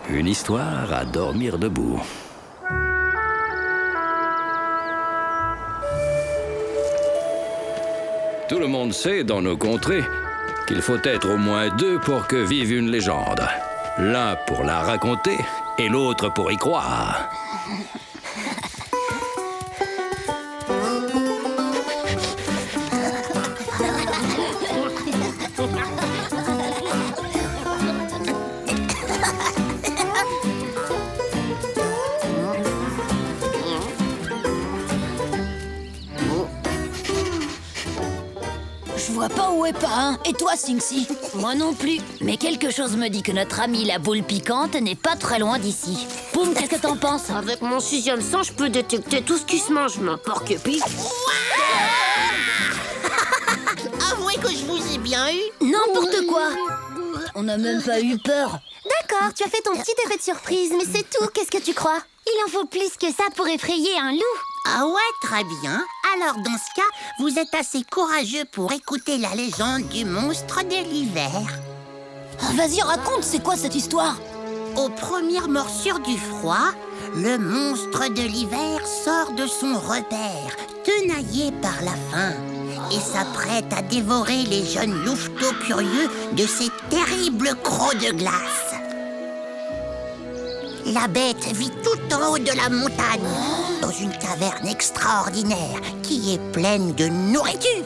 Une histoire à dormir debout. Tout le monde sait dans nos contrées qu'il faut être au moins deux pour que vive une légende. L'un pour la raconter et l'autre pour y croire. Je vois pas où est Parrain. Et toi, Sinxi? Moi non plus. Mais quelque chose me dit que notre amie la boule piquante n'est pas très loin d'ici. Poum, qu'est-ce que t'en penses? Avec mon sixième sens, je peux détecter tout ce qui se mange, ma porc-épic. Avouez que je vous ai bien eu. N'importe quoi. On n'a même pas eu peur. D'accord, tu as fait ton petit effet de surprise, mais c'est tout, qu'est-ce que tu crois? Il en faut plus que ça pour effrayer un loup. Ah ouais, très bien. Alors dans ce cas, vous êtes assez courageux pour écouter la légende du monstre de l'hiver. Ah, vas-y, raconte, c'est quoi cette histoire? Aux premières morsures du froid, le monstre de l'hiver sort de son repère, tenaillé par la faim, et s'apprête à dévorer les jeunes louveteaux curieux de ses terribles crocs de glace. La bête vit tout en haut de la montagne, dans une caverne extraordinaire qui est pleine de nourriture.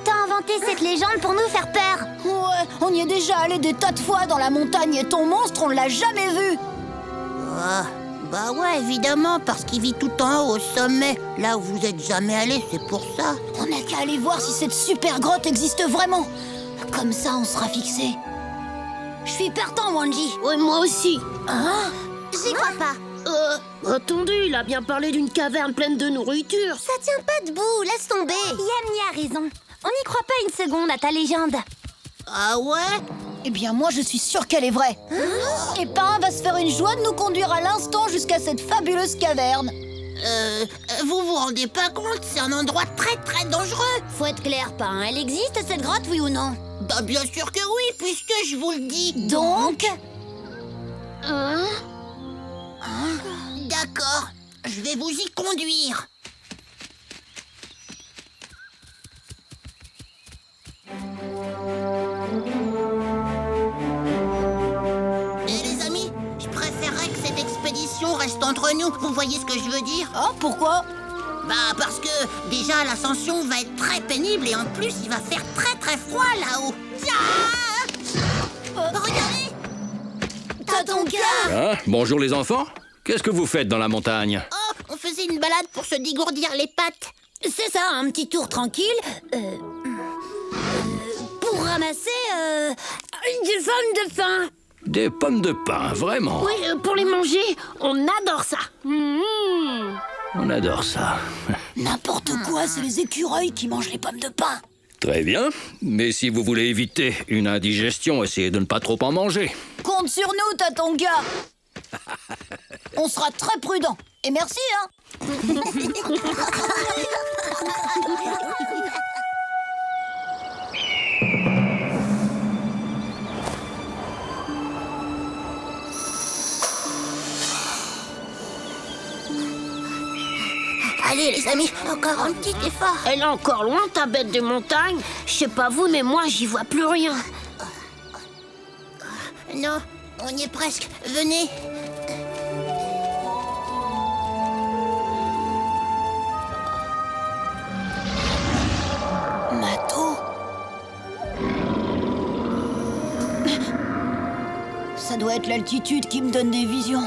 T'as inventé cette légende pour nous faire peur. Ouais, on y est déjà allé des tas de fois dans la montagne et ton monstre, on l'a jamais vu. Ah, bah ouais, évidemment, parce qu'il vit tout en haut, au sommet, là où vous êtes jamais allé, c'est pour ça. On n'a qu'à aller voir si cette super grotte existe vraiment. Comme ça, on sera fixé. Je suis partant, Wanji. Ouais, moi aussi. Hein? J'y crois pas. Attendez, il a bien parlé d'une caverne pleine de nourriture. Ça tient pas debout, laisse tomber. Yamni a raison. On n'y croit pas une seconde à ta légende. Ah ouais? Eh bien, moi, je suis sûre qu'elle est vraie. Et Parrain va se faire une joie de nous conduire à l'instant jusqu'à cette fabuleuse caverne. Vous vous rendez pas compte, c'est un endroit très très dangereux. Faut être clair, Parrain. Elle existe, cette grotte, oui ou non? Bah bien sûr que oui, puisque je vous le dis. Donc? D'accord, je vais vous y conduire. Et les amis, je préférerais que cette expédition reste entre nous. Vous voyez ce que je veux dire? Ah, pourquoi? Bah parce que déjà l'ascension va être très pénible et en plus il va faire très très froid là-haut. Regardez! T'as ton cœur? Hein? Bonjour les enfants. Qu'est-ce que vous faites dans la montagne? Oh, on faisait une balade pour se dégourdir les pattes. C'est ça, un petit tour tranquille. Pour ramasser des pommes de pin. Des pommes de pin, vraiment. Oui, pour les manger, on adore ça. On adore ça. N'importe quoi, c'est les écureuils qui mangent les pommes de pin. Très bien. Mais si vous voulez éviter une indigestion, essayez de ne pas trop en manger. Compte sur nous, Tatonka. On sera très prudents. Et merci, hein. Allez les amis, encore un petit effort. Elle est encore loin, ta bête de montagne. Je sais pas vous, mais moi, j'y vois plus rien. Non, on y est presque. Venez. Mato. Ça doit être l'altitude qui me donne des visions.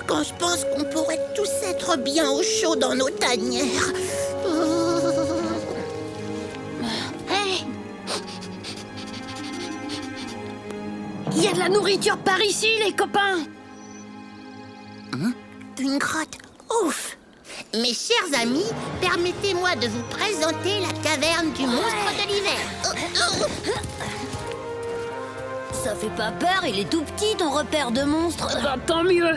Quand je pense qu'on pourrait tous être bien au chaud dans nos tanières. Hey! Il y a de la nourriture par ici, les copains. Une grotte. Ouf! Mes chers amis, permettez-moi de vous présenter la caverne du monstre de l'hiver. Ça fait pas peur, il est tout petit ton repère de monstre. Bah, tant mieux.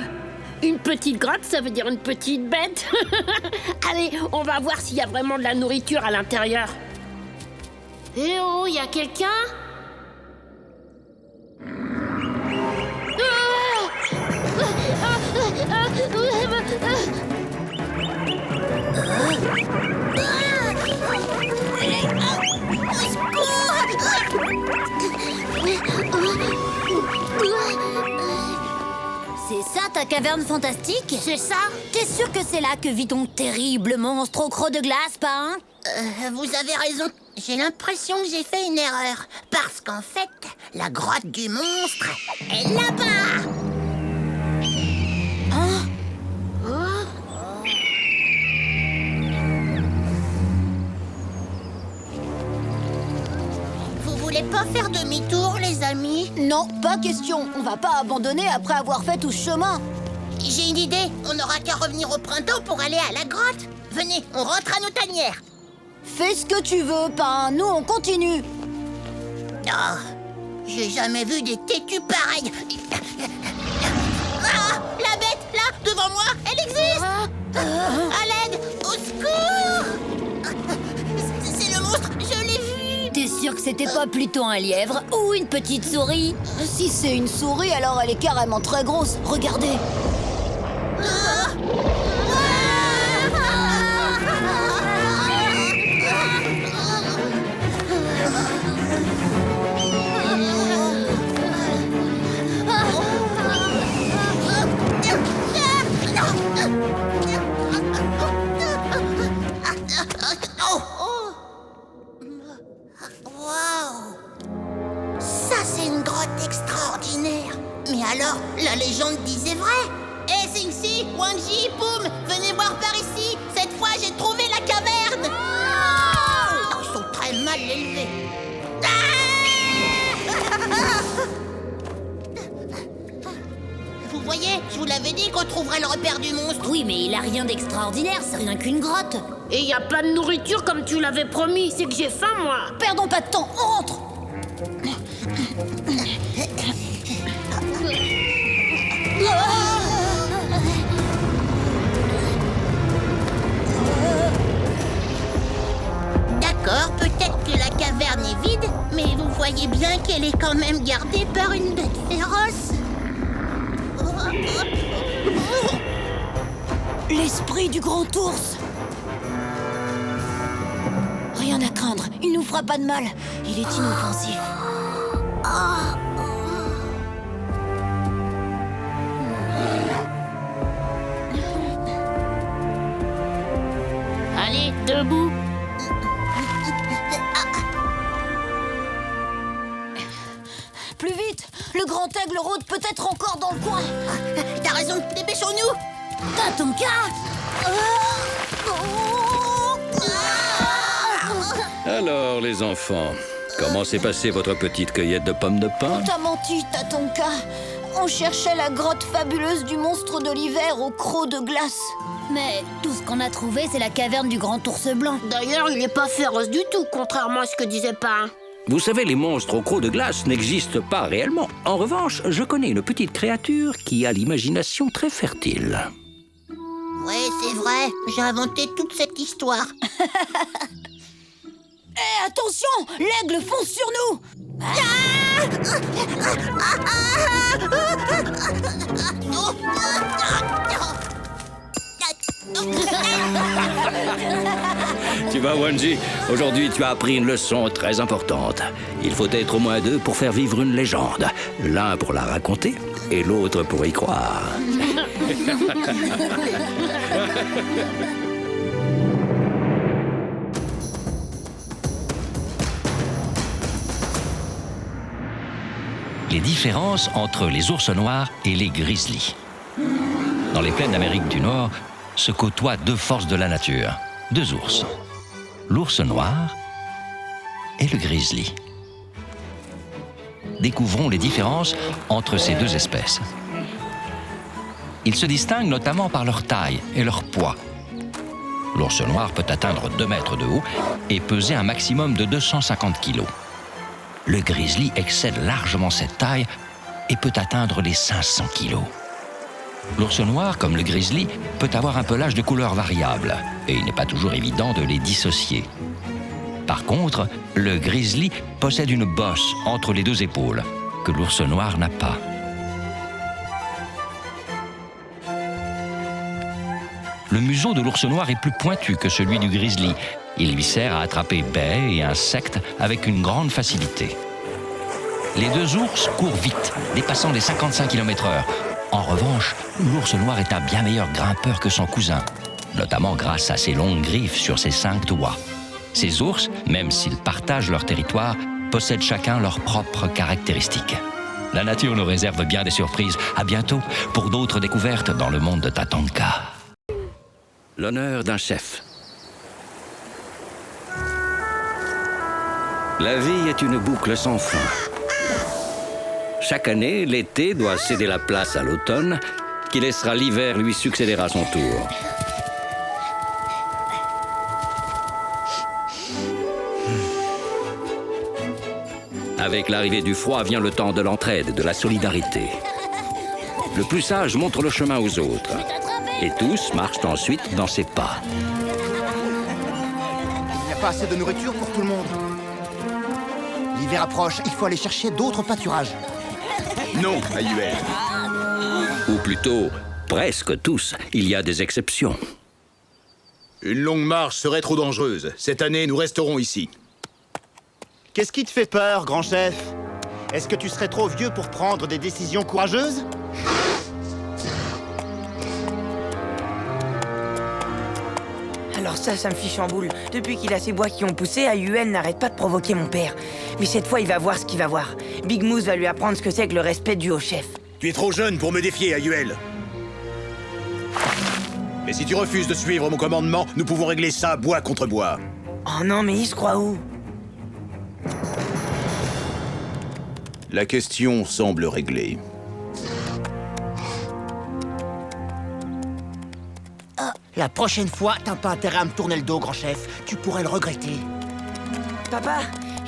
Une petite grotte, ça veut dire une petite bête. Allez, on va voir s'il y a vraiment de la nourriture à l'intérieur. Eh oh, il y a quelqu'un? C'est ça ta caverne fantastique? C'est ça? T'es sûr que c'est là que vit ton terrible monstre au croc de glace, pas hein? Vous avez raison. J'ai l'impression que j'ai fait une erreur. Parce qu'en fait, la grotte du monstre est là-bas. Vous voulez pas faire demi-tour, les amis? Non, pas question. On va pas abandonner après avoir fait tout ce chemin. J'ai une idée. On n'aura qu'à revenir au printemps pour aller à la grotte. Venez, on rentre à nos tanières. Fais ce que tu veux, Pain. Nous, on continue. Oh, j'ai jamais vu des têtus pareils. Ah, la bête, là, devant moi, elle existe. À l'aide, au secours. C'est le monstre, je l'ai vu. T'es sûr que c'était pas plutôt un lièvre ou une petite souris? Si c'est une souris, alors elle est carrément très grosse. Regardez. Waouh! Ça, c'est une grotte extraordinaire. Mais alors, la légende disait vrai. Eh, Singsi, Wanji, Poum, venez voir par ici. Cette fois, j'ai trouvé la caverne. Oh, ils sont très mal élevés. Vous voyez, je vous l'avais dit qu'on trouverait le repère du monstre. Oui, mais il a rien d'extraordinaire, c'est rien qu'une grotte. Et y a pas de nourriture comme tu l'avais promis. C'est que j'ai faim, moi. Perdons pas de temps, on rentre. D'accord, peut-être que la caverne est vide, mais vous voyez bien qu'elle est quand même gardée par une bête féroce. L'esprit du grand ours. Rien à craindre, il nous fera pas de mal. Il est inoffensif. Allez, debout. Plus vite, le grand aigle rôde peut-être encore dans le coin. T'as raison, dépêchons-nous. Tatonka! Alors, les enfants, comment s'est passée votre petite cueillette de pommes de pin? T'as menti, Tatonka. On cherchait la grotte fabuleuse du monstre de l'hiver au croc de glace. Mais tout ce qu'on a trouvé, c'est la caverne du grand ours blanc. D'ailleurs, il n'est pas féroce du tout, contrairement à ce que disait Pain. Vous savez, les monstres au croc de glace n'existent pas réellement. En revanche, je connais une petite créature qui a l'imagination très fertile. Ouais, c'est vrai, j'ai inventé toute cette histoire. Hé, attention, l'aigle fonce sur nous. Tu vois, Wanji, aujourd'hui tu as appris une leçon très importante. Il faut être au moins deux pour faire vivre une légende. L'un pour la raconter et l'autre pour y croire. Les différences entre les ours noirs et les grizzlies. Dans les plaines d'Amérique du Nord se côtoient deux forces de la nature, deux ours, l'ours noir et le grizzly. Découvrons les différences entre ces deux espèces. Ils se distinguent notamment par leur taille et leur poids. L'ours noir peut atteindre 2 mètres de haut et peser un maximum de 250 kilos. Le grizzly excède largement cette taille et peut atteindre les 500 kilos. L'ours noir, comme le grizzly, peut avoir un pelage de couleur variable et il n'est pas toujours évident de les dissocier. Par contre, le grizzly possède une bosse entre les deux épaules que l'ours noir n'a pas. Le museau de l'ours noir est plus pointu que celui du grizzly. Il lui sert à attraper baies et insectes avec une grande facilité. Les deux ours courent vite, dépassant les 55 km/h. En revanche, l'ours noir est un bien meilleur grimpeur que son cousin, notamment grâce à ses longues griffes sur ses 5 doigts. Ces ours, même s'ils partagent leur territoire, possèdent chacun leurs propres caractéristiques. La nature nous réserve bien des surprises. À bientôt pour d'autres découvertes dans le monde de Tatanka. L'honneur d'un chef. La vie est une boucle sans fin. Chaque année, l'été doit céder la place à l'automne, qui laissera l'hiver lui succéder à son tour. Avec l'arrivée du froid vient le temps de l'entraide, de la solidarité. Le plus sage montre le chemin aux autres. Et tous marchent ensuite dans ses pas. Il n'y a pas assez de nourriture pour tout le monde. L'hiver approche, il faut aller chercher d'autres pâturages. Non, Ayuel. Ou plutôt, presque tous. Il y a des exceptions. Une longue marche serait trop dangereuse. Cette année, nous resterons ici. Qu'est-ce qui te fait peur, grand chef? Est-ce que tu serais trop vieux pour prendre des décisions courageuses? Alors ça me fiche en boule. Depuis qu'il a ces bois qui ont poussé, Ayuel n'arrête pas de provoquer mon père. Mais cette fois, il va voir ce qu'il va voir. Big Moose va lui apprendre ce que c'est que le respect dû au chef. Tu es trop jeune pour me défier, Ayuel. Mais si tu refuses de suivre mon commandement, nous pouvons régler ça bois contre bois. Oh non, mais il se croit où? La question semble réglée. La prochaine fois, t'as pas intérêt à me tourner le dos, grand chef. Tu pourrais le regretter. Papa,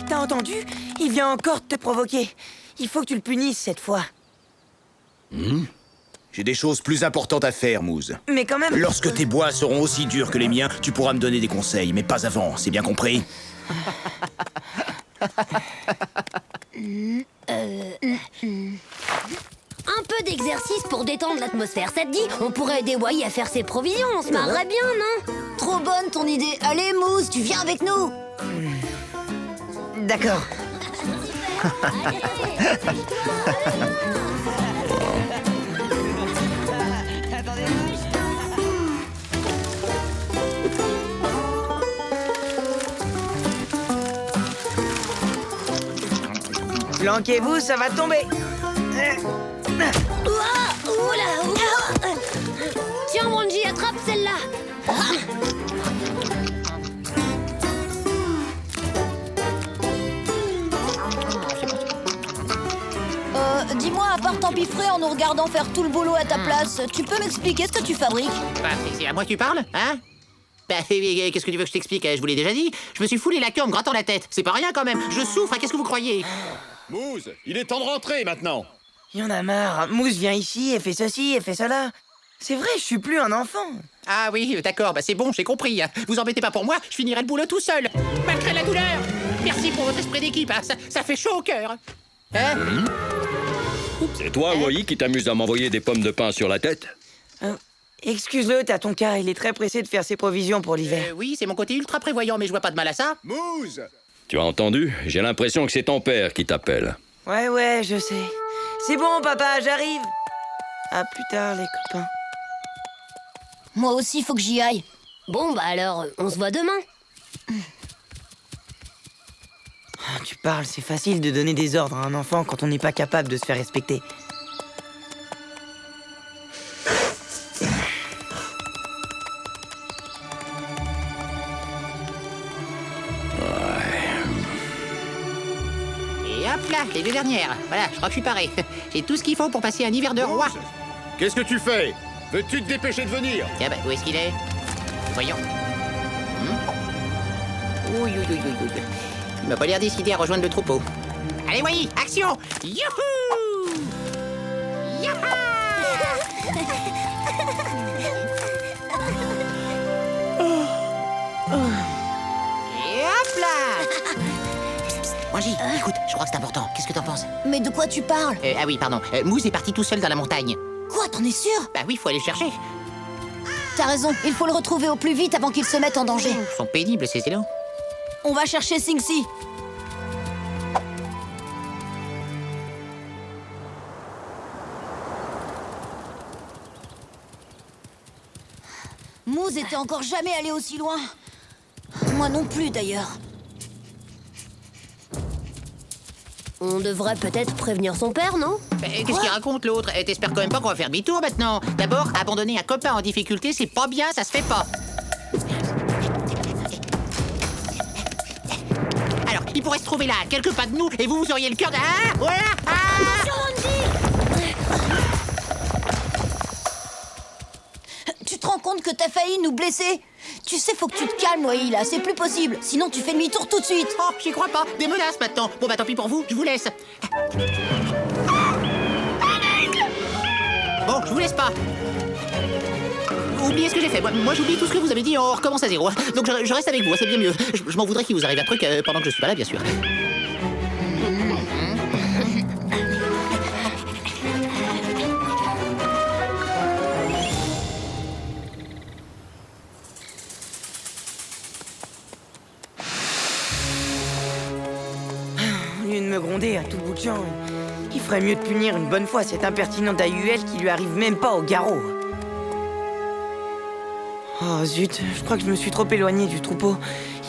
t'as entendu? Il vient encore te provoquer. Il faut que tu le punisses cette fois. J'ai des choses plus importantes à faire, Moose. Mais quand même... Lorsque tes bois seront aussi durs que les miens, tu pourras me donner des conseils, mais pas avant, c'est bien compris? Un peu d'exercice pour détendre l'atmosphère, ça te dit? On pourrait aider Wai à faire ses provisions, on se marrerait bien, non? Trop bonne ton idée. Allez, Mousse, tu viens avec nous. D'accord. Planquez-vous, ça va tomber. Tiens, Wanji, attrape celle-là. Dis-moi, à part t'empiffrer en nous regardant faire tout le boulot à ta place, tu peux m'expliquer ce que tu fabriques? Bah, c'est à moi que tu parles, hein? Bah, qu'est-ce que tu veux que je t'explique? Je vous l'ai déjà dit. Je me suis foulé la queue en me grattant la tête. C'est pas rien quand même. Je souffre, qu'est-ce que vous croyez? Moose, il est temps de rentrer maintenant. Il y en a marre. Mousse vient ici, et fait ceci, et fait cela. C'est vrai, je suis plus un enfant. Ah oui, d'accord, bah c'est bon, j'ai compris. Vous embêtez pas pour moi, je finirai le boulot tout seul. Malgré la douleur. Merci pour votre esprit d'équipe, hein. Ça fait chaud au cœur. Hein? C'est toi, Wai, qui t'amuse à m'envoyer des pommes de pain sur la tête? Excuse-le, Tatonka, il est très pressé de faire ses provisions pour l'hiver. Oui, c'est mon côté ultra prévoyant, mais je vois pas de mal à ça. Moose! Tu as entendu? J'ai l'impression que c'est ton père qui t'appelle. Ouais, je sais. C'est bon, papa, j'arrive. À plus tard, les copains. Moi aussi, faut que j'y aille. Bon, bah alors, on se voit demain. Tu parles, c'est facile de donner des ordres à un enfant quand on n'est pas capable de se faire respecter. Et hop là, les deux dernières. Voilà, je crois que je suis paré. J'ai tout ce qu'il faut pour passer un hiver de roi. Qu'est-ce que tu fais? Veux-tu te dépêcher de venir? Tiens, bah, où est-ce qu'il est? Voyons. Oui. Il m'a pas l'air décidé à rejoindre le troupeau. Allez, Wai, action! Youhou! Yaha! Wanji, écoute, je crois que c'est important. Qu'est-ce que t'en penses? Mais de quoi tu parles? Ah oui, pardon. Moose est parti tout seul dans la montagne. Quoi, t'en es sûr? Bah oui, faut aller le chercher. T'as raison, il faut le retrouver au plus vite avant qu'il se mette en danger. Ils sont pénibles, ces élos. On va chercher Sing-Si. Moose était encore jamais allé aussi loin. Moi non plus, d'ailleurs. On devrait peut-être prévenir son père, non? Qu'est-ce qu'il raconte, l'autre? T'espères quand même pas qu'on va faire demi-tour, maintenant? D'abord, abandonner un copain en difficulté, c'est pas bien, ça se fait pas. Alors, il pourrait se trouver là, quelques pas de nous, et vous auriez le cœur de... Ah, voilà. Tu te rends compte que t'as failli nous blesser? Tu sais, faut que tu te calmes, Wai, là, c'est plus possible. Sinon, tu fais demi-tour tout de suite. Oh, j'y crois pas. Des menaces maintenant. Bon, bah tant pis pour vous, je vous laisse. Bon, je vous laisse pas. Oubliez ce que j'ai fait. Moi, j'oublie tout ce que vous avez dit, on recommence à zéro. Donc, je reste avec vous, c'est bien mieux. Je m'en voudrais qu'il vous arrive un truc pendant que je suis pas là, bien sûr. Au lieu de me gronder à tout bout de champ, il ferait mieux de punir une bonne fois cette impertinente AUL qui lui arrive même pas au garrot. Oh zut, je crois que je me suis trop éloigné du troupeau.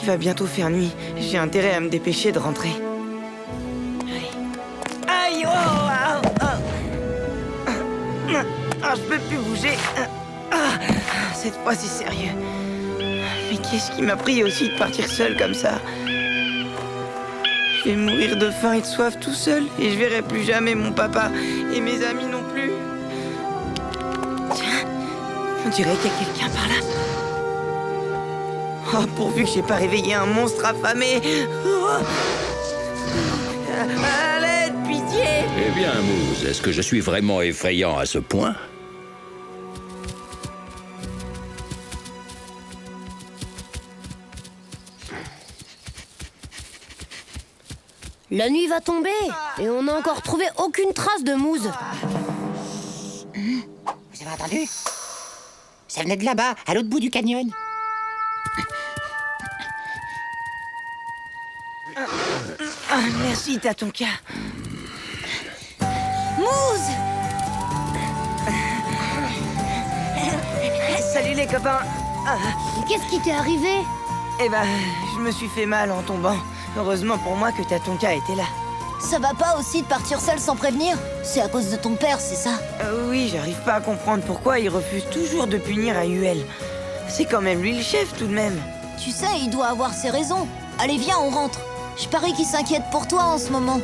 Il va bientôt faire nuit. J'ai intérêt à me dépêcher de rentrer. Aïe, je peux plus bouger. Cette fois, c'est sérieux. Mais qu'est-ce qui m'a pris aussi de partir seul comme ça? Je vais mourir de faim et de soif tout seul, et je verrai plus jamais mon papa et mes amis non plus. Tiens, on dirait qu'il y a quelqu'un par là. Oh, pourvu que j'ai pas réveillé un monstre affamé. Oh. À l'aide, pitié. Eh bien, Moose, est-ce que je suis vraiment effrayant à ce point? La nuit va tomber et on n'a encore trouvé aucune trace de Moose. Vous avez entendu? Ça venait de là-bas, à l'autre bout du canyon. Merci, Tatonka. Moose! Salut les copains. Qu'est-ce qui t'est arrivé? Eh ben, je me suis fait mal en tombant. Heureusement pour moi que Tatonka était là. Ça va pas aussi de partir seul sans prévenir? C'est à cause de ton père, c'est ça? Oui, j'arrive pas à comprendre pourquoi il refuse toujours de punir AUL. C'est quand même lui le chef tout de même. Tu sais, il doit avoir ses raisons. Allez, viens, on rentre. Je parie qu'il s'inquiète pour toi en ce moment.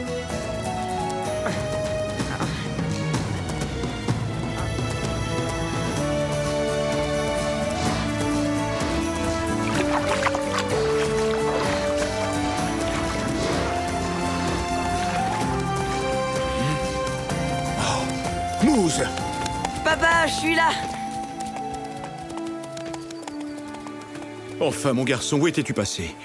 Moose! Papa, je suis là. Enfin, mon garçon, où étais-tu passé?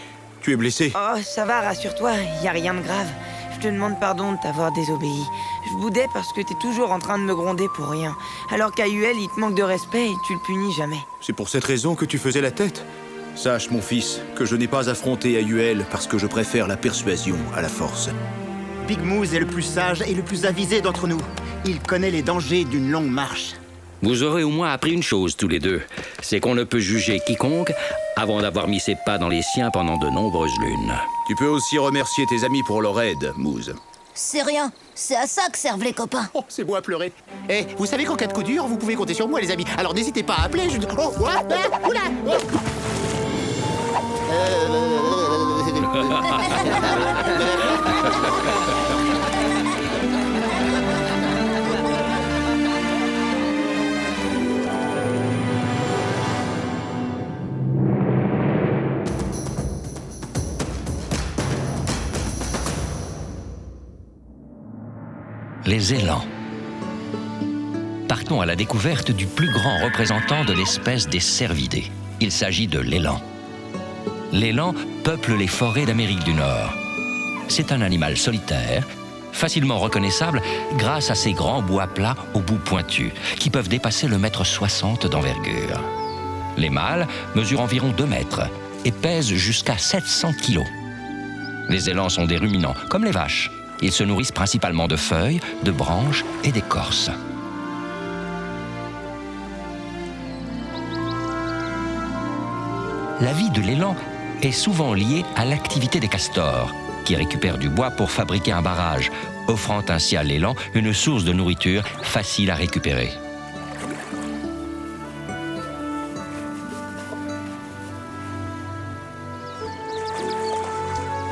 Tu es blessé? Oh, ça va, rassure-toi, y a rien de grave. Je te demande pardon de t'avoir désobéi. Je boudais parce que t'es toujours en train de me gronder pour rien. Alors qu'à UL, il te manque de respect et tu le punis jamais. C'est pour cette raison que tu faisais la tête? Sache, mon fils, que je n'ai pas affronté AUL parce que je préfère la persuasion à la force. Big Moose est le plus sage et le plus avisé d'entre nous. Il connaît les dangers d'une longue marche. Vous aurez au moins appris une chose tous les deux, c'est qu'on ne peut juger quiconque avant d'avoir mis ses pas dans les siens pendant de nombreuses lunes. Tu peux aussi remercier tes amis pour leur aide, Moose. C'est rien. C'est à ça que servent les copains. Oh, c'est beau à pleurer. Eh, vous savez qu'en cas de coup dur, vous pouvez compter sur moi, les amis. Alors n'hésitez pas à appeler. Oh, ah, ah, oula, oh. Les élans. Partons à la découverte du plus grand représentant de l'espèce des cervidés. Il s'agit de l'élan. L'élan peuple les forêts d'Amérique du Nord. C'est un animal solitaire, facilement reconnaissable grâce à ses grands bois plats au bout pointu, qui peuvent dépasser le 1,60 m d'envergure. Les mâles mesurent environ 2 mètres et pèsent jusqu'à 700 kilos. Les élans sont des ruminants, comme les vaches. Ils se nourrissent principalement de feuilles, de branches et d'écorces. La vie de l'élan est souvent liée à l'activité des castors, qui récupèrent du bois pour fabriquer un barrage, offrant ainsi à l'élan une source de nourriture facile à récupérer.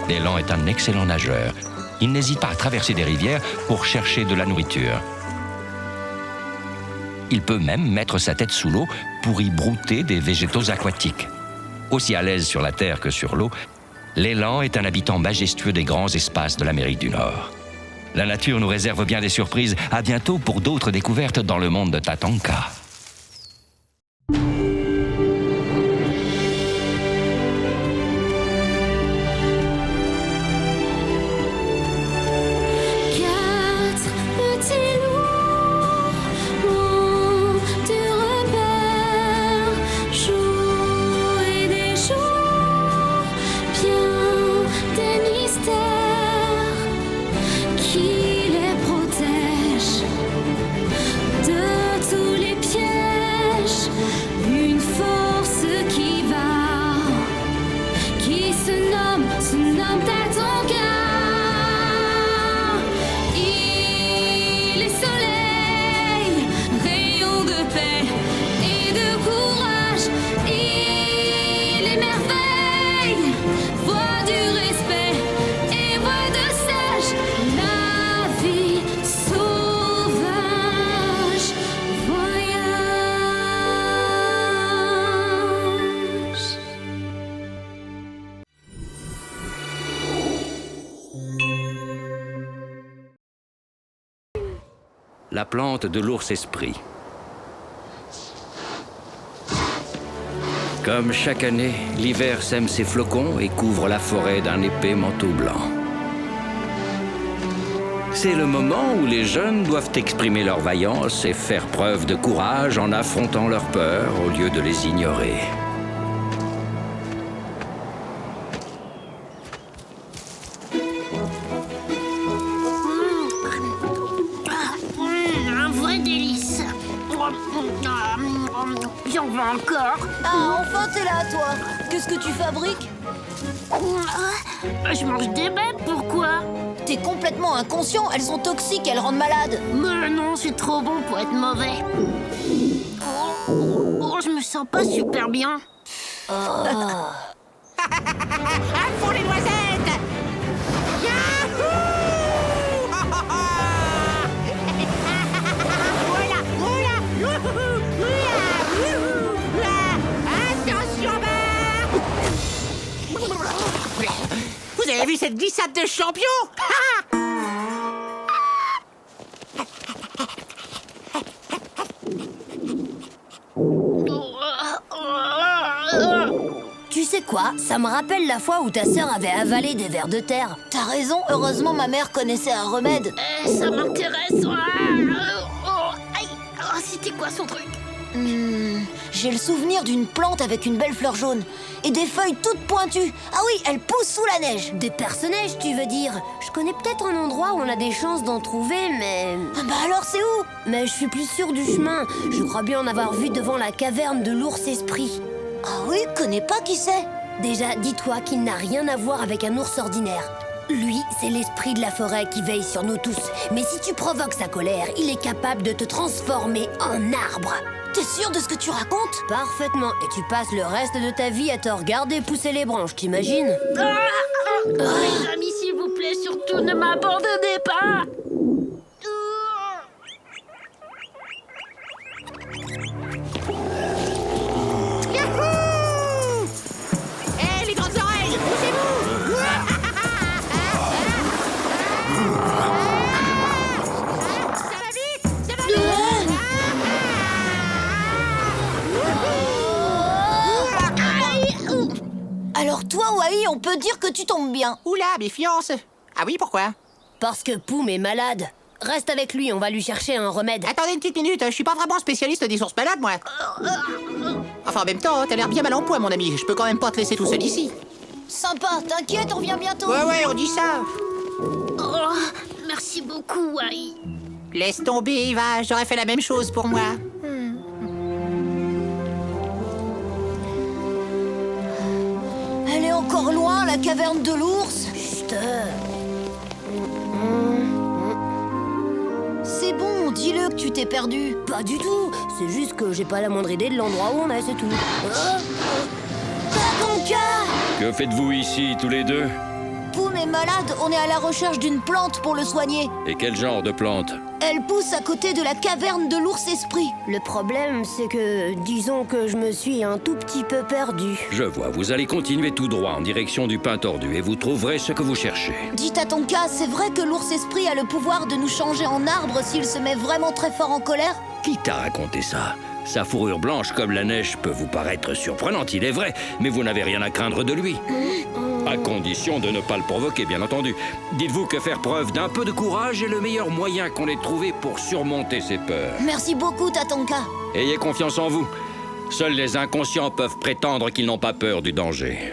L'élan est un excellent nageur. Il n'hésite pas à traverser des rivières pour chercher de la nourriture. Il peut même mettre sa tête sous l'eau pour y brouter des végétaux aquatiques. Aussi à l'aise sur la terre que sur l'eau, l'élan est un habitant majestueux des grands espaces de l'Amérique du Nord. La nature nous réserve bien des surprises. À bientôt pour d'autres découvertes dans le monde de Tatanka. La plante de l'ours esprit. Comme chaque année, l'hiver sème ses flocons et couvre la forêt d'un épais manteau blanc. C'est le moment où les jeunes doivent exprimer leur vaillance et faire preuve de courage en affrontant leurs peurs au lieu de les ignorer. J'en veux encore. Ah, enfin t'es là, toi. Qu'est-ce que tu fabriques? Je mange des bêtes, pourquoi? T'es complètement inconscient, elles sont toxiques, elles rendent malade. Mais non, c'est trop bon pour être mauvais. Je me sens pas super bien. À fond les noisettes! Yahoo! Vous avez vu cette glissade de champion? Tu sais quoi? Ça me rappelle la fois où ta sœur avait avalé des vers de terre. T'as raison, heureusement ma mère connaissait un remède. Ça m'intéresse. C'était quoi son truc? J'ai le souvenir d'une plante avec une belle fleur jaune et des feuilles toutes pointues. Ah oui, elle pousse sous la neige. Des personnages, tu veux dire? Je connais peut-être un endroit où on a des chances d'en trouver, mais... Ah bah alors c'est où? Mais je suis plus sûre du chemin. Je crois bien en avoir vu devant la caverne de l'ours esprit. Ah oui, connais pas qui c'est? Déjà, dis-toi qu'il n'a rien à voir avec un ours ordinaire. Lui, c'est l'esprit de la forêt qui veille sur nous tous. Mais si tu provoques sa colère, il est capable de te transformer en arbre. T'es sûr de ce que tu racontes? Parfaitement. Et tu passes le reste de ta vie à te regarder pousser les branches, t'imagines? Mes amis, s'il vous plaît, surtout ne m'abandonnez pas. Yahoo! Hé, les grandes oreilles, poussez-vous! Ça va vite! Ça va vite! Alors toi, Wai, on peut dire que tu tombes bien. Oula, méfiance! Ah oui, pourquoi? Parce que Poum est malade. Reste avec lui, on va lui chercher un remède. Attendez une petite minute, je suis pas vraiment spécialiste des ours malades, moi. Enfin, en même temps, t'as l'air bien mal en point, mon ami. Je peux quand même pas te laisser tout seul ici. Sympa, t'inquiète, on revient bientôt. Ouais, on dit ça. Oh, merci beaucoup, Wai. Laisse tomber, Eva, j'aurais fait la même chose pour moi. Elle est encore loin, la caverne de l'ours. Chut. C'est bon, dis-le que tu t'es perdu. Pas du tout. C'est juste que j'ai pas la moindre idée de l'endroit où on est, c'est tout. Tatonka! Que faites-vous ici, tous les deux? Poum est malade, on est à la recherche d'une plante pour le soigner. Et quel genre de plante? Elle pousse à côté de la caverne de l'ours esprit. Le problème, c'est que, disons que je me suis un tout petit peu perdu. Je vois, vous allez continuer tout droit en direction du pain tordu et vous trouverez ce que vous cherchez. Dis Tatonka, c'est vrai que l'ours esprit a le pouvoir de nous changer en arbre s'il se met vraiment très fort en colère? Qui t'a raconté ça? Sa fourrure blanche comme la neige peut vous paraître surprenante, il est vrai, mais vous n'avez rien à craindre de lui. À condition de ne pas le provoquer, bien entendu. Dites-vous que faire preuve d'un peu de courage est le meilleur moyen qu'on ait trouvé pour surmonter ses peurs. Merci beaucoup, Tatonka. Ayez confiance en vous. Seuls les inconscients peuvent prétendre qu'ils n'ont pas peur du danger.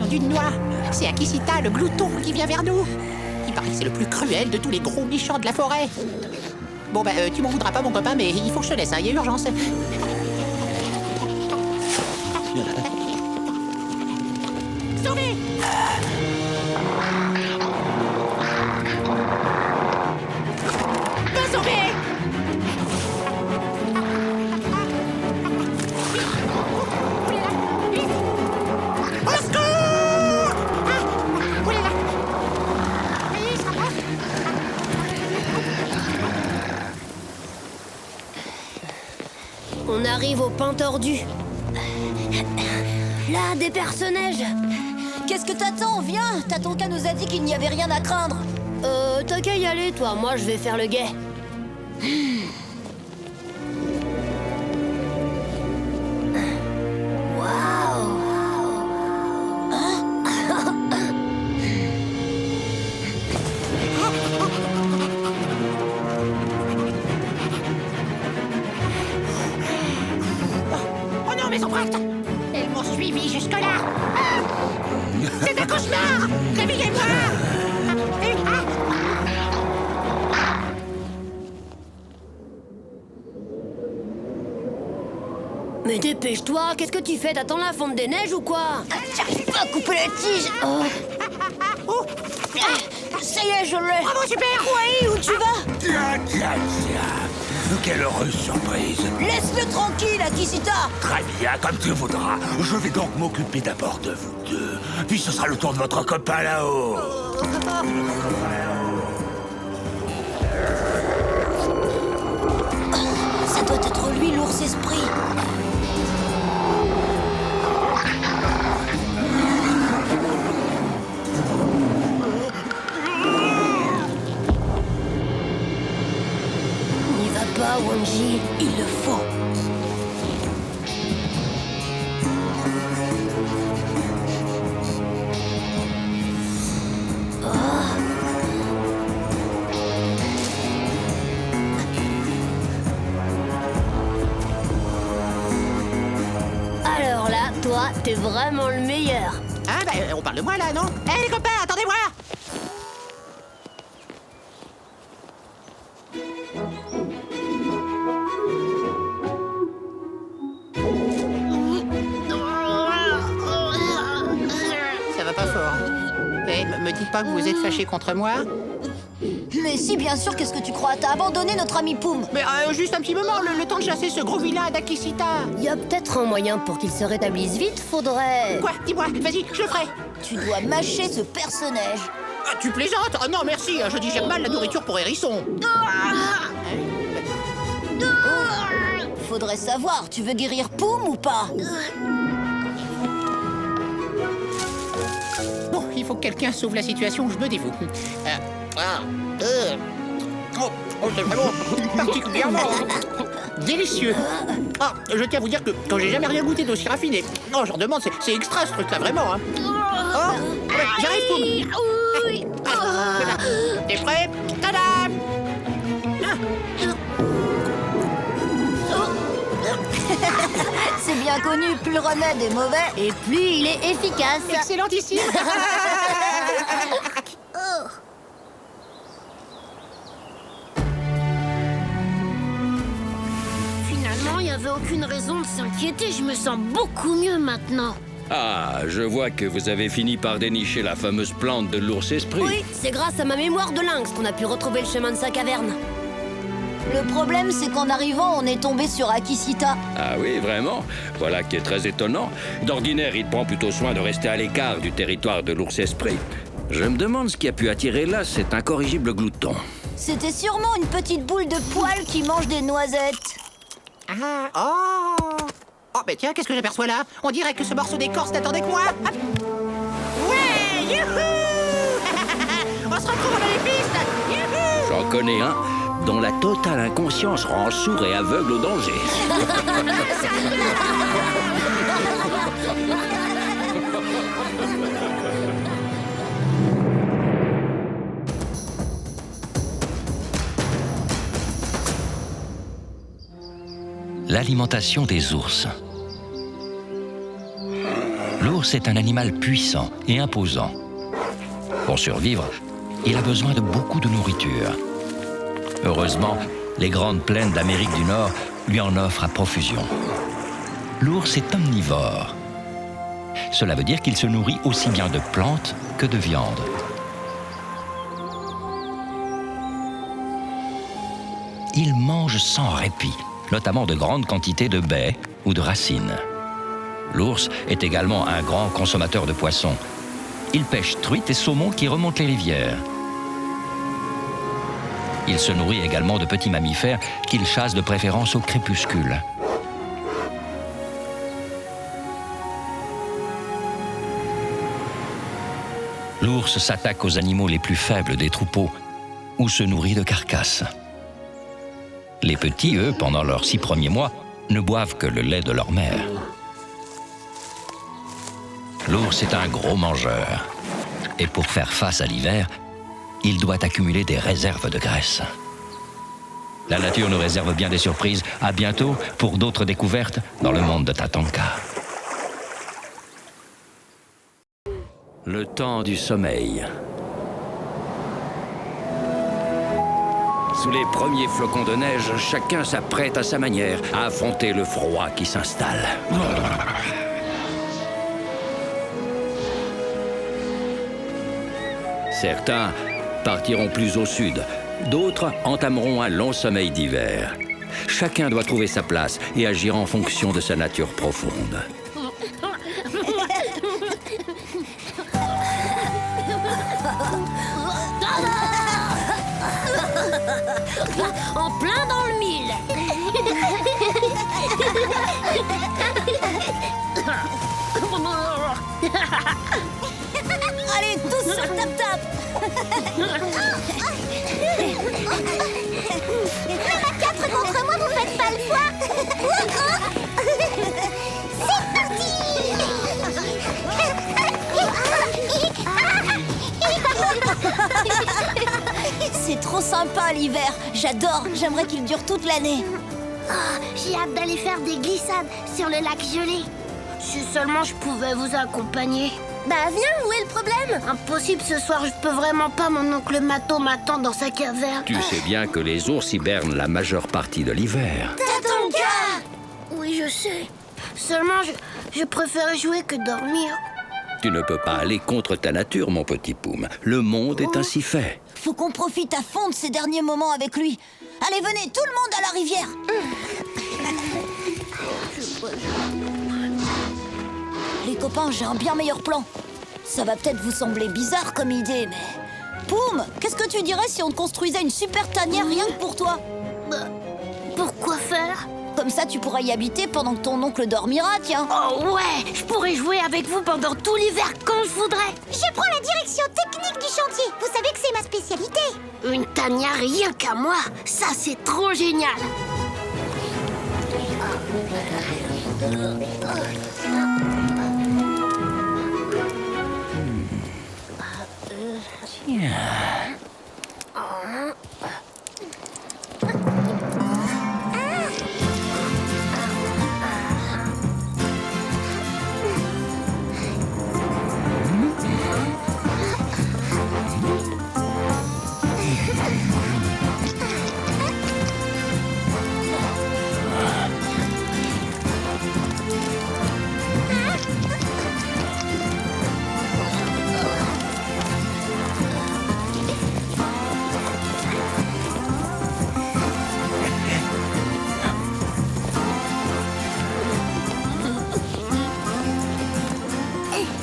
D'une noix. C'est Akisita, le glouton, qui vient vers nous. Il paraît que c'est le plus cruel de tous les gros méchants de la forêt. Bon, tu m'en voudras pas, mon copain, mais il faut que je te laisse, hein, il y a urgence. Sauvez! Me sauver! On arrive au pain tordu. Là, des personnages. Qu'est-ce que t'attends? Viens, Tatonka nous a dit qu'il n'y avait rien à craindre. T'as qu'à y aller, toi. Moi, je vais faire le guet. Mes empreintes! Elles m'ont suivi jusque-là! C'est un cauchemar! Réveillez-moi! Mais dépêche-toi, qu'est-ce que tu fais? T'attends la fonte des neiges ou quoi? J'arrive pas à couper la tige. Ça y est, je l'ai. Bravo, super! Oui, où tu vas? Tiens. Quelle heureuse surprise! Laisse-le tranquille, Akisita! Très bien, comme tu voudras. Je vais donc m'occuper d'abord de vous deux. Puis ce sera le tour de votre copain là-haut. Ça doit être lui, l'ours esprit. Wanji, il le faut. Alors là, toi, t'es vraiment le meilleur. Ah, on parle de moi, là, non? Hé, les copains, attendez-moi! Me dites pas que vous êtes fâché contre moi? Mais si, bien sûr, qu'est-ce que tu crois? T'as abandonné notre ami Poum. Mais juste un petit moment, le temps de chasser ce gros vilain d'Akisita. Il y a peut-être un moyen pour qu'il se rétablisse vite, faudrait... Quoi? Dis-moi, vas-y, je le ferai. Tu dois mâcher ce personnage. Ah, tu plaisantes? Oh non, merci, je digère mal la nourriture pour hérisson. Faudrait savoir, tu veux guérir Poum ou pas? faut que quelqu'un sauve la situation ou je me dévoue. C'est vraiment particulièrement délicieux. Ah, je tiens à vous dire que quand j'ai jamais rien goûté d'aussi raffiné. Non, j'en demande, c'est extra ce truc-là, vraiment. Hein. Oh, ouais, j'arrive, Poum. Voilà. T'es prêt? Tadam! C'est bien connu, plus le remède est mauvais, Et plus il est efficace. Excellentissime. Finalement, il n'y avait aucune raison de s'inquiéter. Je me sens beaucoup mieux maintenant. Ah, je vois que vous avez fini par dénicher la fameuse plante de l'ours esprit. Oui, c'est grâce à ma mémoire de lynx qu'on a pu retrouver le chemin de sa caverne. Le problème, c'est qu'en arrivant, on est tombé sur Akishita. Ah oui, vraiment? Voilà qui est très étonnant. D'ordinaire, il prend plutôt soin de rester à l'écart du territoire de l'ours esprit. Je me demande ce qui a pu attirer là cet incorrigible glouton. C'était sûrement une petite boule de poils qui mange des noisettes. Ah, oh! Oh, mais tiens, qu'est-ce que j'aperçois là? On dirait que ce morceau d'écorce n'attendait que moi. Hop. Ouais, youhou! On se retrouve dans les pistes. Youhou! J'en connais un dont la totale inconscience rend sourd et aveugle au danger. L'alimentation des ours. L'ours est un animal puissant et imposant. Pour survivre, il a besoin de beaucoup de nourriture. Heureusement, les grandes plaines d'Amérique du Nord lui en offrent à profusion. L'ours est omnivore. Cela veut dire qu'il se nourrit aussi bien de plantes que de viande. Il mange sans répit, notamment de grandes quantités de baies ou de racines. L'ours est également un grand consommateur de poissons. Il pêche truites et saumons qui remontent les rivières. Il se nourrit également de petits mammifères qu'il chasse de préférence au crépuscule. L'ours s'attaque aux animaux les plus faibles des troupeaux ou se nourrit de carcasses. Les petits, eux, pendant leurs 6 premiers mois, ne boivent que le lait de leur mère. L'ours est un gros mangeur. Et pour faire face à l'hiver, il doit accumuler des réserves de graisse. La nature nous réserve bien des surprises. À bientôt pour d'autres découvertes dans le monde de Tatanka. Le temps du sommeil. Sous les premiers flocons de neige, chacun s'apprête à sa manière à affronter le froid qui s'installe. Certains partiront plus au sud, d'autres entameront un long sommeil d'hiver. Chacun doit trouver sa place et agir en fonction de sa nature profonde. En plein dans le mille. Allez, tous sur le tap-tap. Même à 4 contre moi, vous faites pas le poids. C'est parti. C'est trop sympa l'hiver. J'adore. J'aimerais qu'il dure toute l'année. J'ai hâte d'aller faire des glissades sur le lac gelé. Si seulement je pouvais vous accompagner. Bah viens, où est le problème? Impossible ce soir, je peux vraiment pas. Mon oncle Mato m'attend dans sa caverne. Tu sais bien que les ours hibernent la majeure partie de l'hiver. Tatanka! Oui, je sais. Seulement, je préfère jouer que dormir. Tu ne peux pas aller contre ta nature, mon petit Poum. Le monde est ainsi fait. Faut qu'on profite à fond de ces derniers moments avec lui. Allez, venez, tout le monde à la rivière. Les copains, j'ai un bien meilleur plan. Ça va peut-être vous sembler bizarre comme idée, mais... Poum, qu'est-ce que tu dirais si on te construisait une super tanière rien que pour toi? Pourquoi faire? Comme ça, tu pourras y habiter pendant que ton oncle dormira, tiens. Oh ouais, je pourrais jouer avec vous pendant tout l'hiver quand je voudrais. Je prends la direction technique du chantier. Vous savez que c'est ma spécialité. Une tanière rien qu'à moi, ça c'est trop génial.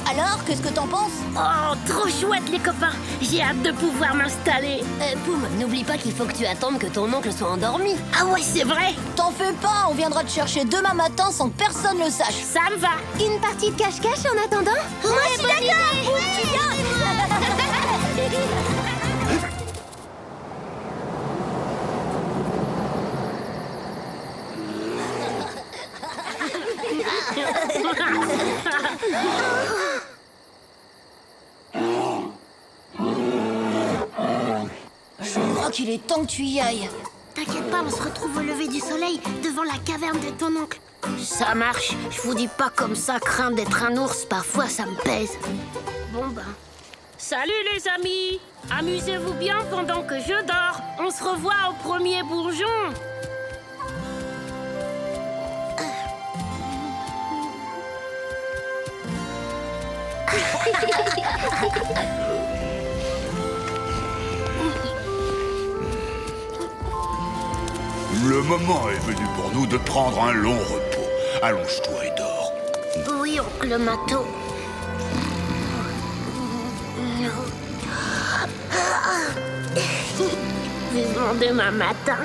Alors, qu'est-ce que t'en penses? Oh, trop chouette les copains. J'ai hâte de pouvoir m'installer. Poum, n'oublie pas qu'il faut que tu attendes que ton oncle soit endormi. Ah ouais, c'est vrai. T'en fais pas, on viendra te chercher demain matin sans que personne le sache. Ça me va. Une partie de cache-cache en attendant? Moi, je suis d'accord. Tu viens? Je crois qu'il est temps que tu y ailles. T'inquiète pas, on se retrouve au lever du soleil devant la caverne de ton oncle. Ça marche. Je vous dis pas comme ça, craindre d'être un ours, parfois ça me pèse. Bon ben. Salut les amis. Amusez-vous bien pendant que je dors. On se revoit au premier bourgeon. Le moment est venu pour nous de prendre un long repos. Allonge-toi et dors. Oui, oncle Mato. Vivement demain matin.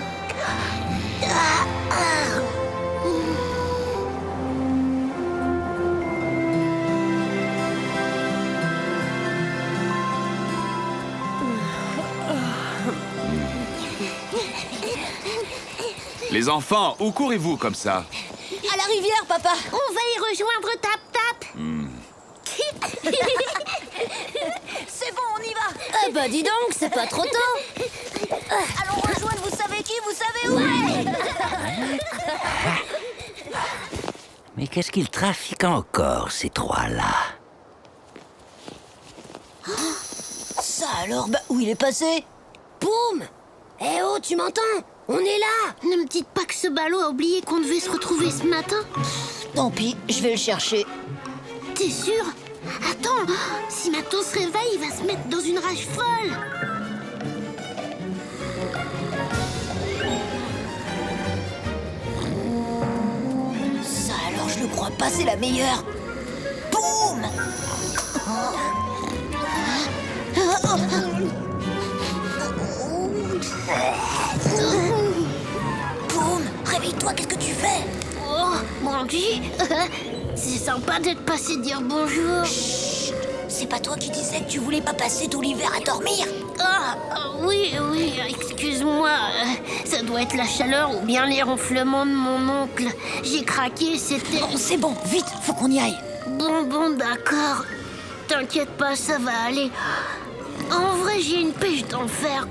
Les enfants, où courez-vous comme ça? À la rivière, papa. On va y rejoindre Tap Tap. C'est bon, on y va. Eh bah dis donc, c'est pas trop tôt. Allons rejoindre, vous savez qui, vous savez où? Mais qu'est-ce qu'ils trafiquent encore, ces trois-là? Ça alors, bah où il est passé? Poum! Eh oh, tu m'entends? On est là! Ne me dites pas que ce ballot a oublié qu'on devait se retrouver ce matin. Tant pis, je vais le chercher. T'es sûr? Attends, si Mato se réveille, il va se mettre dans une rage folle. Ça alors, je le crois pas, c'est la meilleure. Boum! Boum! Réveille-toi, qu'est-ce que tu fais? Oh, Brandy, c'est sympa d'être passé dire bonjour. Chut! C'est pas toi qui disais que tu voulais pas passer tout l'hiver à dormir? Ah, oui, excuse-moi. Ça doit être la chaleur ou bien les ronflements de mon oncle. J'ai craqué, c'était... Bon, c'est bon, vite, faut qu'on y aille. Bon, d'accord. T'inquiète pas, ça va aller. En vrai, j'ai une pêche d'enfer.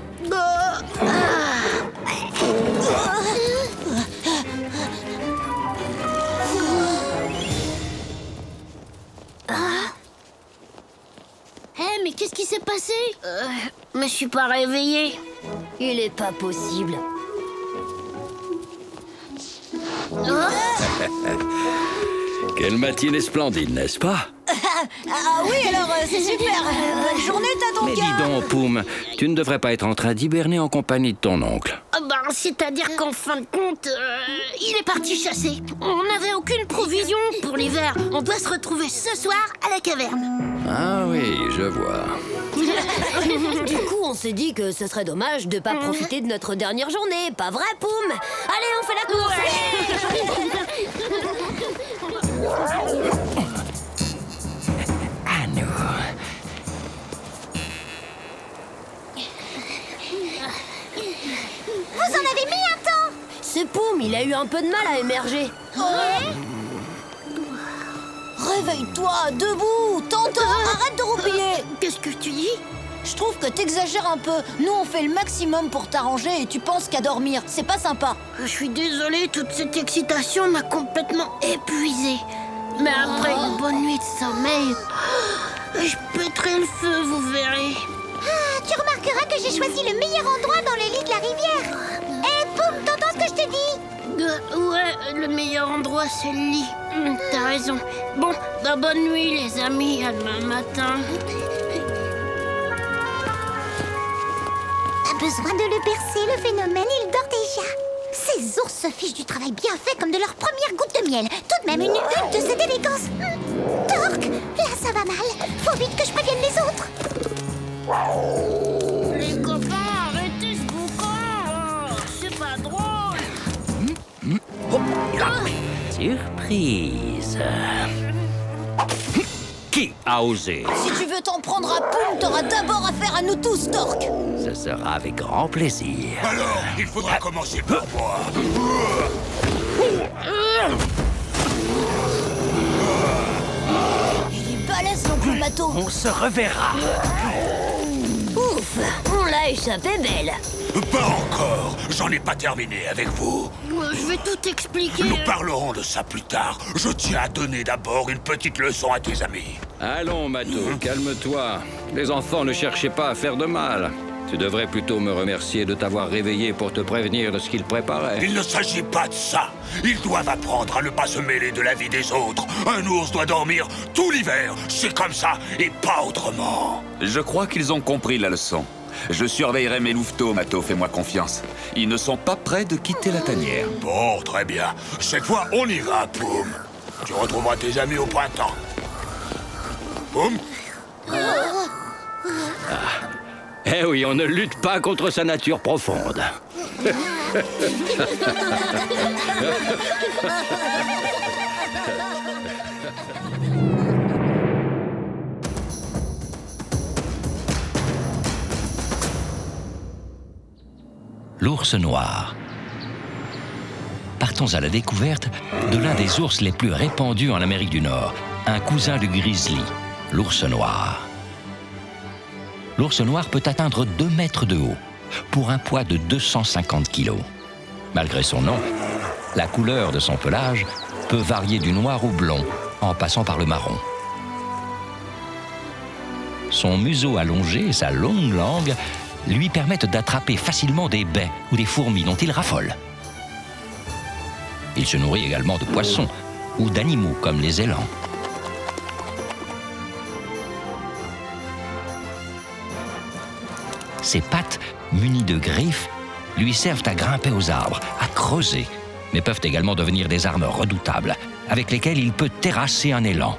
Mais qu'est-ce qui s'est passé? Me suis pas réveillée. Il est pas possible. Quelle matinée splendide, n'est-ce pas? Ah oui, alors c'est super. Bonne journée, Tatonka. Mais dis donc, Poum, tu ne devrais pas être en train d'hiberner en compagnie de ton oncle. C'est-à-dire qu'en fin de compte, il est parti chasser. On n'avait aucune provision pour l'hiver. On doit se retrouver ce soir à la caverne. Ah oui, je vois. Du coup, on s'est dit que ce serait dommage de pas profiter de notre dernière journée, pas vrai, Poum? Allez, on fait la course. À nous. Vous en avez mis un temps. C'est Poum, il a eu un peu de mal à émerger. Réveille-toi, debout, tente, arrête de roupiller. Qu'est-ce que tu dis? Je trouve que t'exagères un peu. Nous, on fait le maximum pour t'arranger et tu penses qu'à dormir. C'est pas sympa. Je suis désolée, toute cette excitation m'a complètement épuisée. Mais après une bonne nuit de sommeil, je pèterai le feu, vous verrez. Ah, tu remarqueras que j'ai choisi le meilleur endroit dans le lit de la rivière. Hé, Poum, t'entends ce que je te dis? Ouais, le meilleur endroit, c'est le lit. T'as raison. Bon, bah, bonne nuit, les amis. À demain matin. Pas besoin de le bercer, le phénomène, il dort déjà. Ces ours se fichent du travail bien fait comme de leur première goutte de miel. Tout de même une hutte de cette élégance. Torque, là ça va mal. Faut vite que je prévienne les autres. Les copains, arrêtez ce boucan. C'est pas drôle. Surprise. Qui a osé? Si tu veux t'en prendre à Poum, t'auras d'abord affaire à nous tous, Torque. Ce sera avec grand plaisir. Alors, il faudra commencer par moi. Il est balèze, l'oncle Mato. On se reverra. Ouf, on l'a échappé belle. Pas encore. J'en ai pas terminé avec vous. Je vais tout expliquer. Nous parlerons de ça plus tard. Je tiens à donner d'abord une petite leçon à tes amis. Allons, Mato, calme-toi. Les enfants ne cherchaient pas à faire de mal. Tu devrais plutôt me remercier de t'avoir réveillé pour te prévenir de ce qu'ils préparaient. Il ne s'agit pas de ça. Ils doivent apprendre à ne pas se mêler de la vie des autres. Un ours doit dormir tout l'hiver. C'est comme ça et pas autrement. Je crois qu'ils ont compris la leçon. Je surveillerai mes louveteaux, Mato, fais-moi confiance. Ils ne sont pas prêts de quitter la tanière. Bon, très bien. Cette fois, on y va, Poum. Tu retrouveras tes amis au printemps. Poum. Eh oui, on ne lutte pas contre sa nature profonde. L'ours noir. Partons à la découverte de l'un des ours les plus répandus en Amérique du Nord, un cousin du grizzly, l'ours noir. L'ours noir peut atteindre 2 mètres de haut, pour un poids de 250 kilos. Malgré son nom, la couleur de son pelage peut varier du noir au blond, en passant par le marron. Son museau allongé et sa longue langue lui permettent d'attraper facilement des baies ou des fourmis dont il raffole. Il se nourrit également de poissons ou d'animaux comme les élans. Ses pattes, munies de griffes, lui servent à grimper aux arbres, à creuser, mais peuvent également devenir des armes redoutables, avec lesquelles il peut terrasser un élan.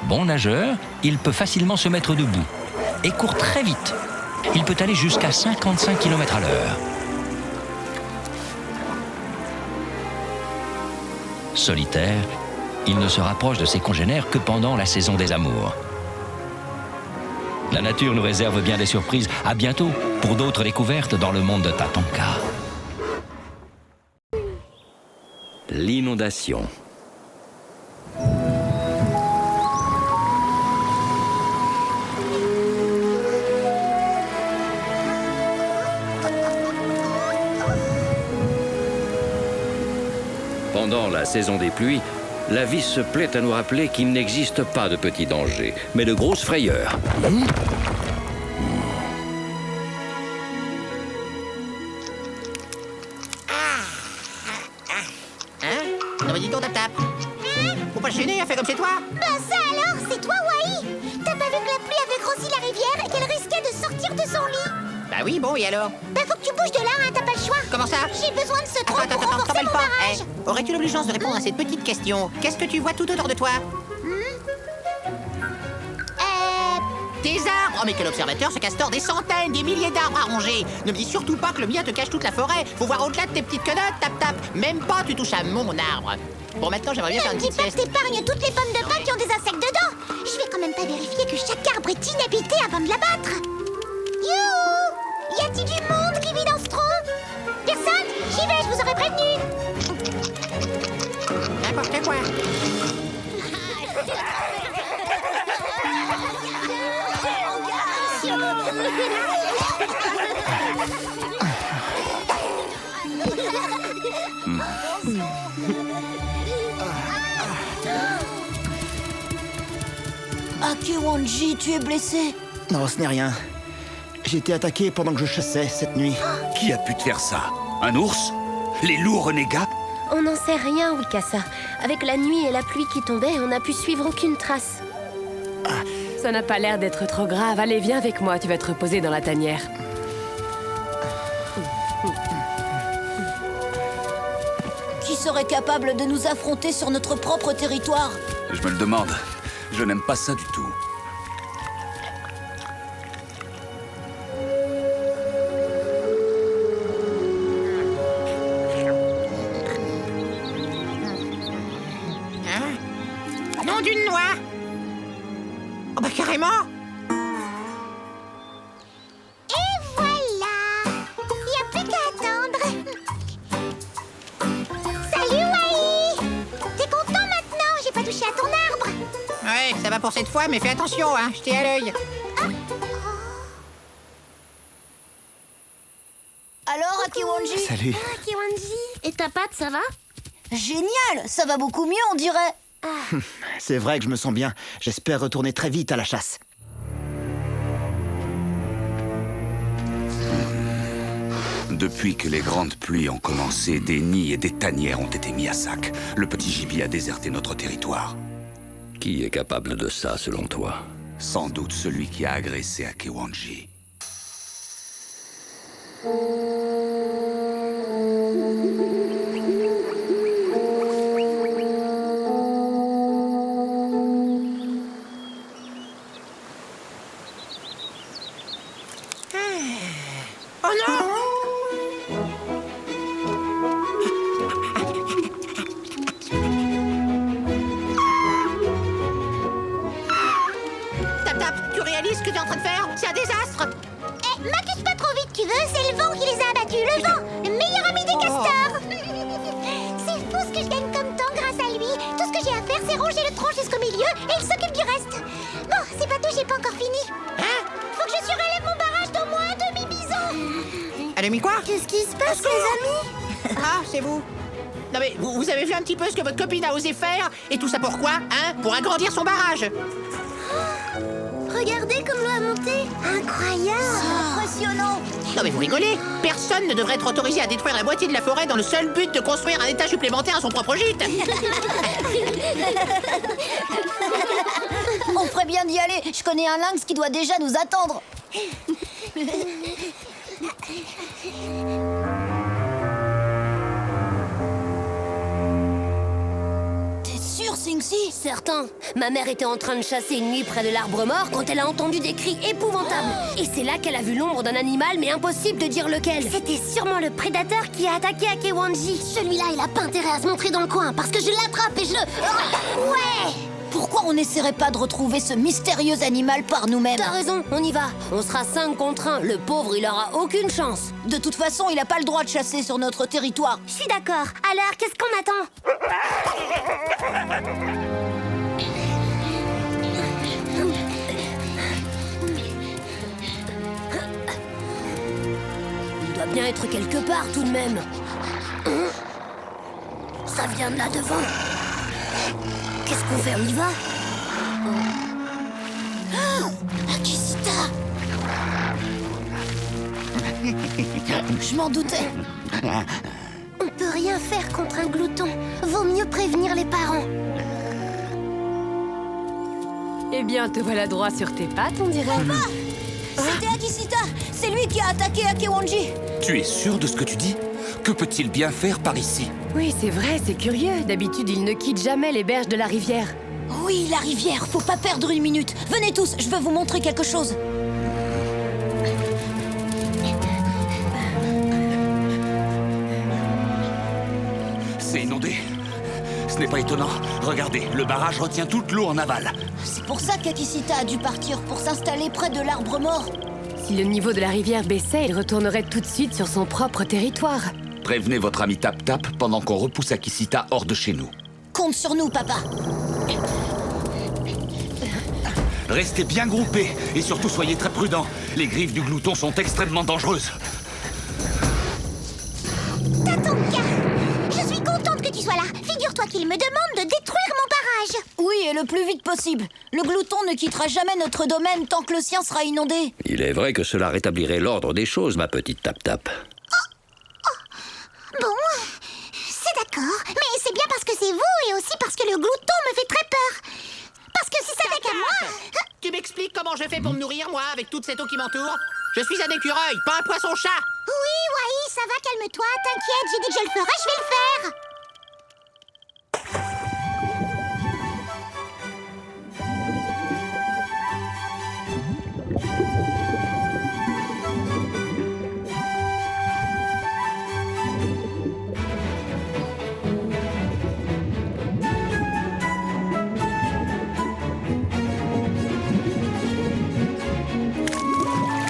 Bon nageur, il peut facilement se mettre debout et court très vite. Il peut aller jusqu'à 55 km à l'heure. Solitaire, il ne se rapproche de ses congénères que pendant la saison des amours. La nature nous réserve bien des surprises. À bientôt pour d'autres découvertes dans le monde de Tatanka. L'inondation. Pendant la saison des pluies, la vie se plaît à nous rappeler qu'il n'existe pas de petits dangers, mais de grosses frayeurs. Non mais dis donc, Tap-Tap. Faut pas gêner, hein, fais comme chez toi. Ben ça alors, c'est toi, Wai. T'as pas vu que la pluie avait grossi la rivière et qu'elle risquait de sortir de son lit? Bah oui, bon, et alors? Ben faut que tu bouges de là, hein, t'as pas le choix. Comment ça? J'ai besoin de ce trou pour renforcer t'embête mon pas. barrage. Aurais-tu l'obligeance de répondre à cette petite question? Qu'est-ce que tu vois tout autour de toi? tes arbres. Oh, mais quel observateur, ce castor, des centaines, des milliers d'arbres à ronger. Ne me dis surtout pas que le mien te cache toute la forêt. Faut voir au-delà de tes petites quenottes, tap-tap. Même pas, tu touches à mon arbre. Bon, maintenant, j'aimerais bien faire une Ne dis petite pas que sieste. t'épargnes toutes les pommes de pin qui ont des insectes dedans. Je vais quand même pas vérifier que chaque arbre est inhabité avant de l'abattre. Youhou! Y a-t-il du monde qui vit dans ce tronc? Personne? J'y vais, je vous aurais prévenu. N'importe quoi. Akewanji, tu es blessé? Non, ce n'est rien. J'ai été attaqué pendant que je chassais cette nuit. Qui a pu te faire ça? Un ours? Les loups renégats? On n'en sait rien, Wikasa. Avec la nuit et la pluie qui tombaient, on n'a pu suivre aucune trace. Ça n'a pas l'air d'être trop grave. Allez, viens avec moi, tu vas te reposer dans la tanière. Qui serait capable de nous affronter sur notre propre territoire? Je me le demande. Je n'aime pas ça du tout. Nom d'une noix. Oh bah carrément. Et voilà. Y a plus qu'à attendre. Salut, Wai. T'es content maintenant? J'ai pas touché à ton arbre. Ouais, ça va pour cette fois, mais fais attention, hein. Je t'ai à l'œil. Alors, Akewanji? Salut. Akewanji. Et ta patte, ça va? Génial! Ça va beaucoup mieux, on dirait. C'est vrai que je me sens bien. J'espère retourner très vite à la chasse. Depuis que les grandes pluies ont commencé, des nids et des tanières ont été mis à sac. Le petit gibier a déserté notre territoire. Qui est capable de ça, selon toi? Sans doute celui qui a agressé Akewanji. Oh non! Tap-tap, tu réalises ce que tu es en train de faire? C'est un désastre! Eh, m'accuse pas trop vite, tu veux? C'est le vent qui les a abattus. Le vent, le meilleur ami des castors. C'est fou ce que je gagne comme temps grâce à lui. Tout ce que j'ai à faire, c'est ronger le tronc jusqu'au milieu et il s'occupe du reste. Bon, c'est pas tout, j'ai pas encore fini. Hein? Faut que je surélève mon barrage d'au moins un demi-bison. Un demi quoi? Qu'est-ce qui se passe, les amis? Ah, c'est vous. Non mais, vous avez vu un petit peu ce que votre copine a osé faire? Et tout ça pourquoi? Hein? Pour agrandir son barrage. Regardez comme l'eau a monté. Incroyable. Impressionnant. Non mais vous rigolez? Personne ne devrait être autorisé à détruire la moitié de la forêt dans le seul but de construire un étage supplémentaire à son propre gîte. On ferait bien d'y aller. Je connais un lynx qui doit déjà nous attendre. T'es sûr, Singsi? Certain. Ma mère était en train de chasser une nuit près de l'arbre mort quand elle a entendu des cris épouvantables. Et c'est là qu'elle a vu l'ombre d'un animal, mais impossible de dire lequel. C'était sûrement le prédateur qui a attaqué Akewanji. Celui-là, il a pas intérêt à se montrer dans le coin parce que je l'attrape et je le... Ouais! Pourquoi on n'essaierait pas de retrouver ce mystérieux animal par nous-mêmes? T'as raison, on y va. On sera 5 contre 1. Le pauvre, il aura aucune chance. De toute façon, il n'a pas le droit de chasser sur notre territoire. Je suis d'accord. Alors, qu'est-ce qu'on attend? Il doit bien être quelque part tout de même. Ça vient de là devant. Qu'est-ce qu'on fait? On y va? Akisita! Je m'en doutais. On peut rien faire contre un glouton. Vaut mieux prévenir les parents. Eh bien, te voilà droit sur tes pattes, on dirait. C'était Akisita! C'est lui qui a attaqué Akewanji! Tu es sûr de ce que tu dis? Que peut-il bien faire par ici? Oui, c'est vrai, c'est curieux. D'habitude, il ne quitte jamais les berges de la rivière. Oui, la rivière, faut pas perdre une minute. Venez tous, je veux vous montrer quelque chose. C'est inondé. Ce n'est pas étonnant. Regardez, le barrage retient toute l'eau en aval. C'est pour ça qu'Akisita a dû partir, pour s'installer près de l'arbre mort. Si le niveau de la rivière baissait, il retournerait tout de suite sur son propre territoire. Prévenez votre ami Tap Tap pendant qu'on repousse Akisita hors de chez nous. Compte sur nous, papa. Restez bien groupés et surtout soyez très prudents. Les griffes du glouton sont extrêmement dangereuses. Tatanka, je suis contente que tu sois là. Figure-toi qu'il me demande de détruire mon barrage. Oui, et le plus vite possible. Le glouton ne quittera jamais notre domaine tant que le sien sera inondé. Il est vrai que cela rétablirait l'ordre des choses, ma petite Tap Tap. Bon, c'est d'accord, mais c'est bien parce que c'est vous et aussi parce que le glouton me fait très peur. Parce que si ça n'était qu'à moi... Tu m'expliques comment je fais pour me nourrir, moi, avec toute cette eau qui m'entoure? Je suis un écureuil, pas un poisson-chat. Oui, Wai, ça va, calme-toi, t'inquiète, j'ai dit que je le ferais, je vais le faire.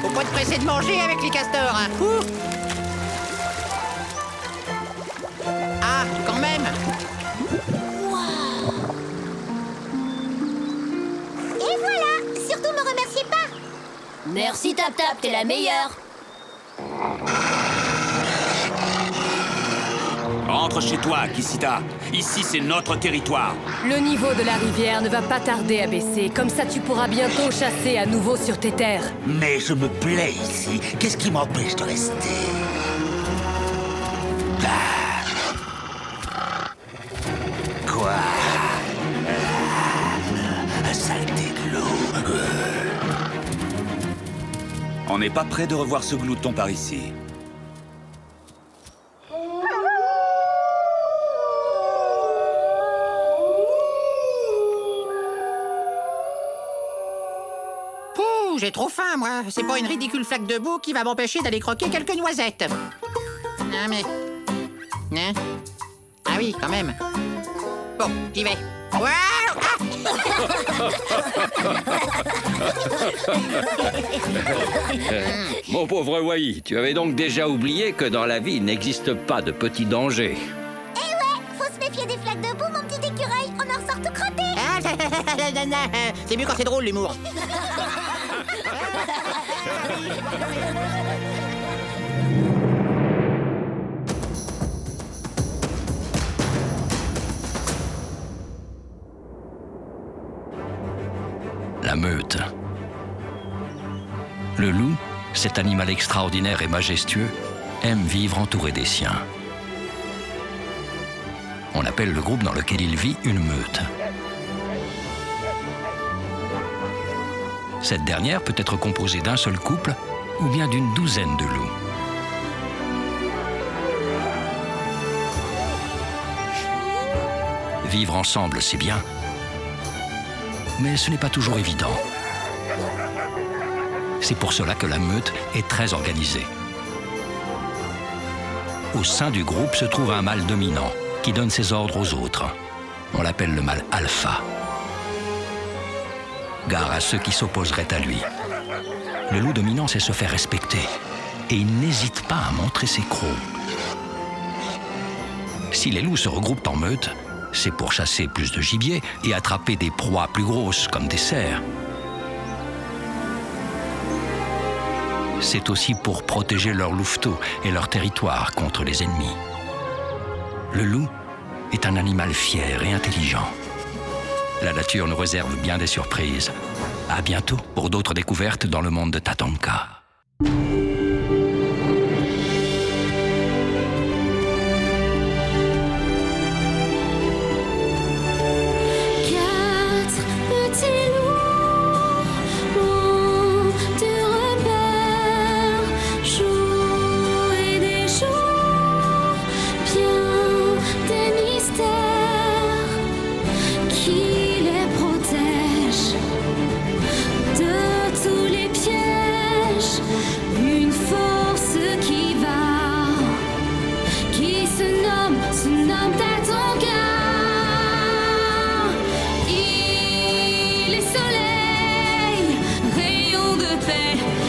Faut pas te presser de manger avec les castors, hein. Ouh. Ah, quand même. Et voilà, surtout me remerciez pas. Merci, Tap Tap, t'es la meilleure. Rentre chez toi, Akisita. Ici, c'est notre territoire. Le niveau de la rivière ne va pas tarder à baisser. Comme ça, tu pourras bientôt chasser à nouveau sur tes terres. Mais je me plais ici. Qu'est-ce qui m'empêche de rester? Quoi? Saleté de l'eau. On n'est pas près de revoir ce glouton par ici. Pouh, j'ai trop faim, moi. C'est pas une ridicule flaque de boue qui va m'empêcher d'aller croquer quelques noisettes. Ah, mais... Hein? Ah oui, quand même. Bon, j'y vais. Waouh! Mon pauvre Wai, tu avais donc déjà oublié que dans la vie, il n'existe pas de petits dangers. Eh ouais, faut se méfier des flaques de boue, mon petit écureuil. On en ressort tout crotté. C'est mieux quand c'est drôle, l'humour. La meute. Le loup, cet animal extraordinaire et majestueux, aime vivre entouré des siens. On appelle le groupe dans lequel il vit une meute. Cette dernière peut être composée d'un seul couple ou bien d'une douzaine de loups. Vivre ensemble, c'est bien, mais ce n'est pas toujours évident. C'est pour cela que la meute est très organisée. Au sein du groupe se trouve un mâle dominant qui donne ses ordres aux autres. On l'appelle le mâle alpha. Gare à ceux qui s'opposeraient à lui. Le loup dominant sait se faire respecter et il n'hésite pas à montrer ses crocs. Si les loups se regroupent en meute, c'est pour chasser plus de gibier et attraper des proies plus grosses comme des cerfs. C'est aussi pour protéger leur louveteau et leur territoire contre les ennemis. Le loup est un animal fier et intelligent. La nature nous réserve bien des surprises. À bientôt pour d'autres découvertes dans le monde de Tatanka. Qu'il est les soleils, rayons de paix.